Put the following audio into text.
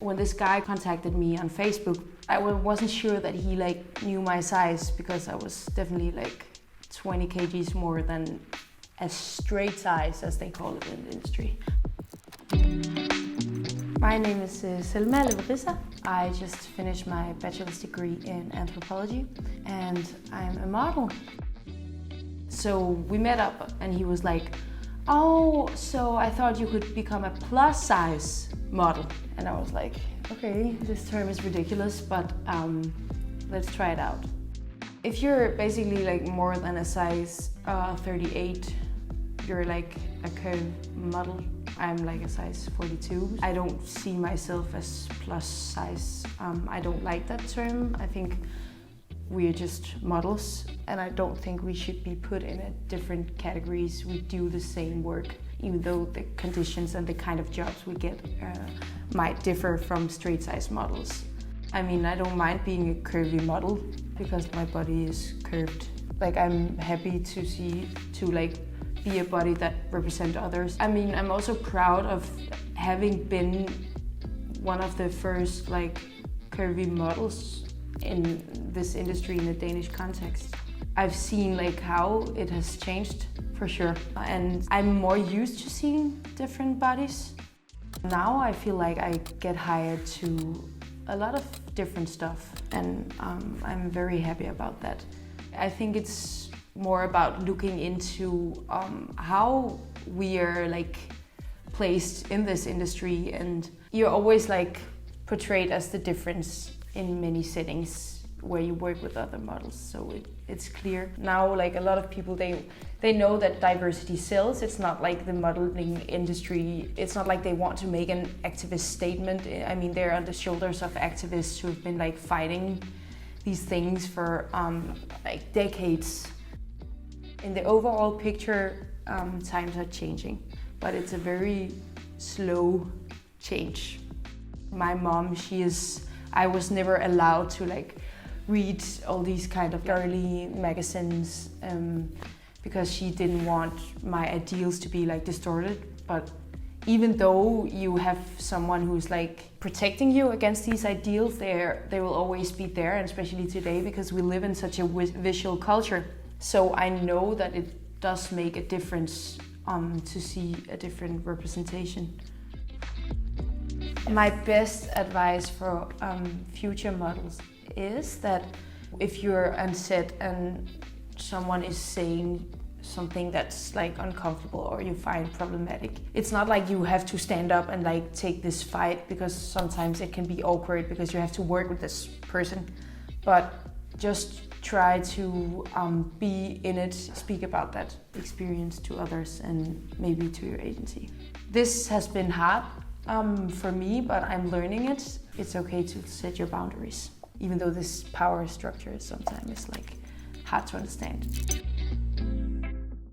When this guy contacted me on Facebook, I wasn't sure that he knew my size because I was definitely 20 kgs more than a straight size, as they call it in the industry. My name is Zelma Lewerissa. I just finished my bachelor's degree in anthropology and I'm a model. So we met up and he was like, "Oh, so I thought you could become a plus size model." And I was like, okay, this term is ridiculous, but let's try it out. If you're basically more than a size 38, you're a curve model. I'm a size 42. I don't see myself as plus size. I don't like that term. I think we're just models, and I don't think we should be put in a different categories. We do the same work, even though the conditions and the kind of jobs we get might differ from straight size models. I mean, I don't mind being a curvy model because my body is curved. I'm happy to be a body that represents others. I mean, I'm also proud of having been one of the first curvy models in this industry in the Danish context. I've seen how it has changed for sure, and I'm more used to seeing different bodies. Now I feel like I get hired to a lot of different stuff, and I'm very happy about that. I think it's more about looking into how we are placed in this industry, and you're always portrayed as the difference in many settings where you work with other models, so it's clear. Now a lot of people, they know that diversity sells. It's not like the modeling industry, it's not like they want to make an activist statement. I mean, they're on the shoulders of activists who've been fighting these things for decades. In the overall picture, times are changing, but it's a very slow change. My mom, I was never allowed to read all these kind of girly magazines because she didn't want my ideals to be distorted. But even though you have someone who's protecting you against these ideals, they will always be there, and especially today because we live in such a visual culture. So I know that it does make a difference to see a different representation. My best advice for future models is that if you're on set and someone is saying something that's uncomfortable or you find problematic, it's not you have to stand up and take this fight, because sometimes it can be awkward because you have to work with this person. But just try to be in it, speak about that experience to others and maybe to your agency. This has been hard for me, but I'm learning it. It's okay to set your boundaries, even though this power structure sometimes is hard to understand.